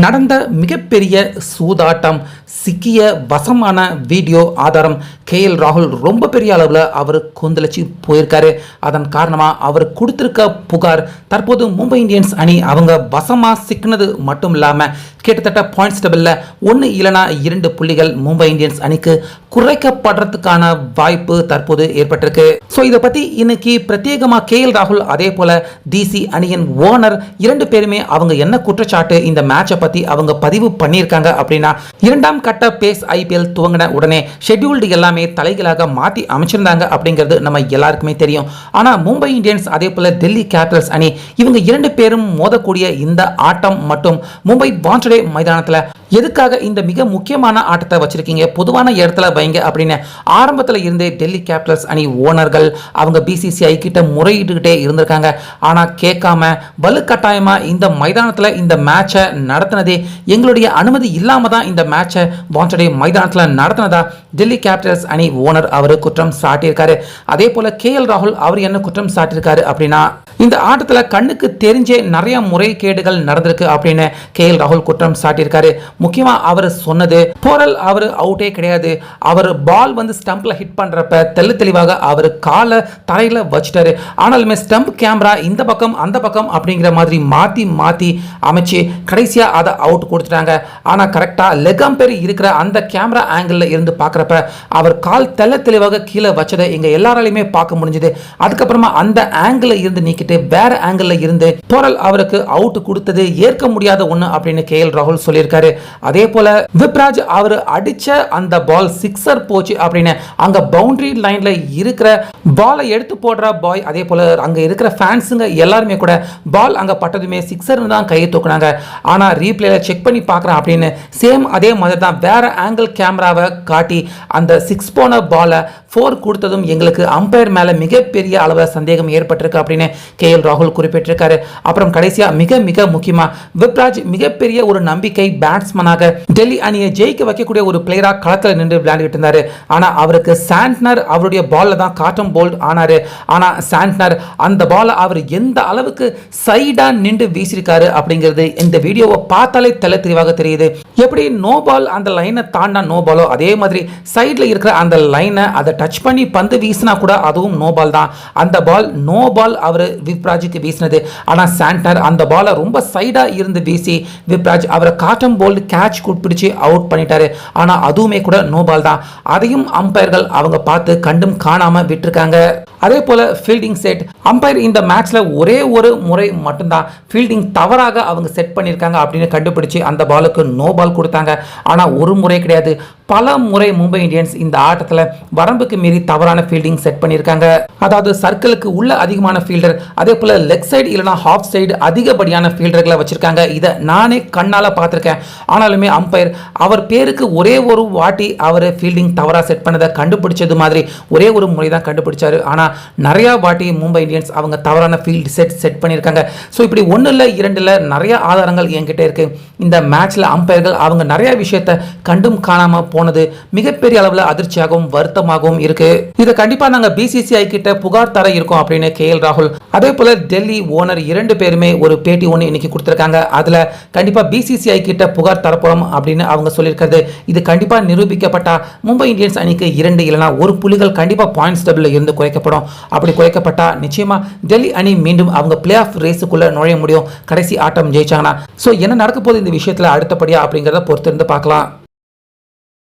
நடந்த மிகப்பெரிய சூதாட்டம் சிக்கிய வசமான வீடியோ ஆதாரம் ராகுல் ரொம்ப பெரிய அளவில் அவர் கொந்தளிச்சு போயிருக்காரு. அதன் காரணமாக அவர் கொடுத்திருக்க புகார் தற்போது மும்பை இந்தியன்ஸ் அணி அவங்க வசமாக சிக்கினது மட்டும் இல்லாமல் கிட்டத்தட்ட பாயிண்ட்ஸ் டேபிளில் 1 இல்லைனா 2 புள்ளிகள் மும்பை இந்தியன்ஸ் அணிக்கு குறைக்கப்படுறதுக்கான வாய்ப்பு தற்போது ஏற்பட்டிருக்கு. ஸோ இதை பற்றி இன்னைக்கு பிரத்யேகமாக ராகுல் அதே போல டிசி அணியின் ஓனர் 2 பேருமே அவங்க என்ன குற்றச்சாட்டு இந்த மேட்சை பற்றி அவங்க பதிவு பண்ணியிருக்காங்க அப்படின்னா, 2ஆம் கட்ட பேஸ் ஐபிஎல் துவங்கின உடனே ஷெட்யூல்டு எல்லாமே தலைகளாக மாற்றி அமைச்சிருந்தாங்க அப்படிங்கிறது நம்ம எல்லாருக்குமே தெரியும். ஆனால் மும்பை இந்தியன்ஸ் அதே போல டெல்லி கேபிட்டல்ஸ் அணி இவங்க 2 பேரும் மோதக்கூடிய இந்த ஆட்டம் மட்டும் மும்பை வான்கடே மைதானத்தில் எதுக்காக இந்த மிக முக்கியமான ஆட்டத்தை வச்சிருக்கீங்க, பொதுவான இடத்துல வைங்க அப்படின்னு ஆரம்பத்தில் இருந்தே டெல்லி கேபிட்டல்ஸ் அணி ஓனர்கள் அவங்க பிசிசிஐ கிட்ட முறையிட்டுக்கிட்டே இருந்திருக்காங்க. ஆனால் கேட்காம வலுக்கட்டாயமா இந்த மைதானத்தில் இந்த மேட்சை நடத்தினதே எங்களுடைய அனுமதி இல்லாம தான் இந்த மேட்சை வான்கடே மைதானத்தில் நடத்தினதா டெல்லி கேபிட்டல்ஸ் அணி ஓனர் அவர் குற்றம் சாட்டியிருக்காரு. அதே போல ராகுல் அவர் என்ன குற்றம் சாட்டியிருக்காரு அப்படின்னா, இந்த ஆட்டத்தில் கண்ணுக்கு தெரிஞ்சே நிறைய முறைகேடுகள் நடந்திருக்கு அப்படின்னு ராகுல் குற்றம் சாட்டியிருக்காரு. முக்கியமா அவர் சொன்னது, போரல் அவர் அவுட்டே கிடையாது, அவர் பால் வந்து ஸ்டம்ப்ல ஹிட் பண்றப்ப தெளிவாக அவர் காலை தரையில வச்சிட்டாரு. ஆனாலுமே ஸ்டம்ப் கேமரா இந்த பக்கம் அந்த பக்கம் அப்படிங்கிற மாதிரி மாத்தி அமைச்சு கடைசியா அதை அவுட் கொடுத்துட்டாங்க. ஆனா கரெக்டா லெக் அம்பையர் இருக்கிற அந்த கேமரா ஆங்கிள் இருந்து பார்க்கறப்ப அவர் கால் தெளிவாக கீழே வச்சதை எங்க எல்லாராலையுமே பார்க்க முடிஞ்சது. அதுக்கப்புறமா அந்த ஆங்கிள் இருந்து நீக்கிட்டு வேற ஆங்கிள் இருந்து போரல் அவருக்கு அவுட் கொடுத்தது ஏற்க முடியாத ஒண்ணு அப்படின்னு ராகுல் சொல்லியிருக்காரு. அதே போல விப்ராஜ் அவர் அடிச்ச அந்த பால் சிக்ஸர் போச்சு அப்படின்னு அங்க பவுண்டரி லைன்ல இருக்கிற பாலை எடுத்து போடுற பாய், அதே போல அங்க இருக்கிற ஃபேன்ஸுங்க எல்லாருமே கூட பால் அங்க பட்டதுமே சிக்ஸர் தான் கையை தூக்குனாங்க. ஆனா ரீப்ளேல செக் பண்ணி பார்க்கறேன் அப்படின்னு சேம் அதே மாதிரி தான் வேற ஆங்கிள் கேமராவை காட்டி அந்த 6 போன பாலை 4 கொடுத்ததும் எங்களுக்கு அம்பையர் மேல மிகப்பெரிய அளவில் சந்தேகம் ஏற்பட்டிருக்கு அப்படின்னு ராகுல் குறிப்பிட்டிருக்காரு. அப்புறம் கடைசியா மிக முக்கியமா விப்ராஜ் மிகப்பெரிய ஒரு நம்பிக்கை பேட்ஸ்மேனாக டெல்லி அணியை ஜெயிக்க வைக்கக்கூடிய ஒரு பிளேயரா களத்தில் நின்று விளையாடிட்டு இருந்தாரு. ஆனா அவருக்கு சாண்ட்னர் அவருடைய பால்ல தான் காட்டம் போல்ட் ஆனாரு. ஆனா சாண்ட்னர் அந்த பால் அவர் எந்த அளவுக்கு சைடா நின்று வீசிருக்காரு அப்படிங்கிறது இந்த வீடியோவை பார்த்தாலே தெளிவாக தெரியுது. எப்படி நோ பால் அந்த லைனை தாண்டா நோ பாலோ, அதே மாதிரி சைட்ல இருக்கிற அந்த லைனை அதை டச் பண்ணி பந்து வீசினா கூட அதுவும் நோ பால் தான். அந்த பால் நோ பால் அவர் விப்ராஜுக்கு வீசினது. ஆனா சாண்ட்னர் அந்த பாலை ரொம்ப சைடா இருந்து வீசி விப்ராஜ் அவரை காட்டம் போல்ட் கேட்ச் பிடிச்சு அவுட் பண்ணிட்டாரு. ஆனா அதுவுமே கூட நோ பால் தான். அதையும் அம்பையர்கள் அவங்க பார்த்து கண்டும் காணாம விட்டுருக்காங்க. அதே போல ஃபீல்டிங் செட் அம்பையர் இந்த மேட்ச்ல ஒரே ஒரு முறை மட்டும்தான் ஃபீல்டிங் தவறாக அவங்க செட் பண்ணியிருக்காங்க அப்படின்னு கண்டுபிடிச்சு அந்த பாலுக்கு நோ பால் கொடுத்தாங்க. ஆனா ஒரு முறை கிடையாது, பல முறை மும்பை இந்தியன்ஸ் இந்த ஆட்டத்தில் வரம்புக்கு மீறி தவறான ஃபீல்டிங் செட் பண்ணியிருக்காங்க. அதாவது சர்க்கிளுக்கு உள்ள அதிகமான ஃபீல்டர், அதே போல லெக் சைடு இல்லைனா ஹாஃப் சைடு அதிகப்படியான ஃபீல்டர்களை வச்சிருக்காங்க. இதை நானே கண்ணால பார்த்துருக்கேன். ஆனாலுமே அம்பையர் அவர் பேருக்கு ஒரே ஒரு வாட்டி அவர் ஃபீல்டிங் தவறா செட் பண்ணதை கண்டுபிடிச்சது மாதிரி ஒரே ஒரு முறை தான் கண்டுபிடிச்சாரு. ஆனா நிறைய வாட்டி மும்பை இந்தியன்ஸ் அவங்க தவறான ஃபீல்ட் செட் பண்ணியிருக்காங்க. ஸோ இப்படி 1 இல்லை 2 இல்லை நிறைய ஆதாரங்கள் என்கிட்ட இருக்கு. இந்த மேட்ச்ல அம்பையர்கள் அவங்க நிறைய விஷயத்தை கண்டும் காணாம போனது மிகப்பெரிய அளவில் அதிர்ச்சியாகவும் வருத்தமாகவும் இருக்கு. இதை கண்டிப்பா நாங்க பிசிசிஐ கிட்ட புகார் தர இருக்கோம் அப்படின்னு ராகுல் அதே போல டெல்லி ஓனர் 2 பேருமே ஒரு பேட்டி ஒன்று இன்னைக்கு கொடுத்திருக்காங்க. அதுல கண்டிப்பா பிசிசிஐ கிட்ட புகார் தரப்போம் அப்படின்னு அவங்க சொல்லியிருக்கிறது. இது கண்டிப்பா நிரூபிக்கப்பட்டா மும்பை இந்தியன்ஸ் அணிக்கு 2 இல்லைனா 1 புள்ளிகள் கண்டிப்பா பாயிண்ட்ஸ் டேபிள்ல இருந்து குறைக்கப்படும். அப்படி குறைக்கப்பட்டா நிச்சயமா டெல்லி அணி மீண்டும் அவங்க பிளே ஆஃப் ரேஸுக்குள்ள நுழைய முடியும், கடைசி ஆட்டம் ஜெயிச்சாங்கன்னா. ஸோ என்ன நடக்க போகுது இந்த விஷயத்துல அடுத்தபடியா அப்படிங்கிறத பொறுத்திருந்து பார்க்கலாம்.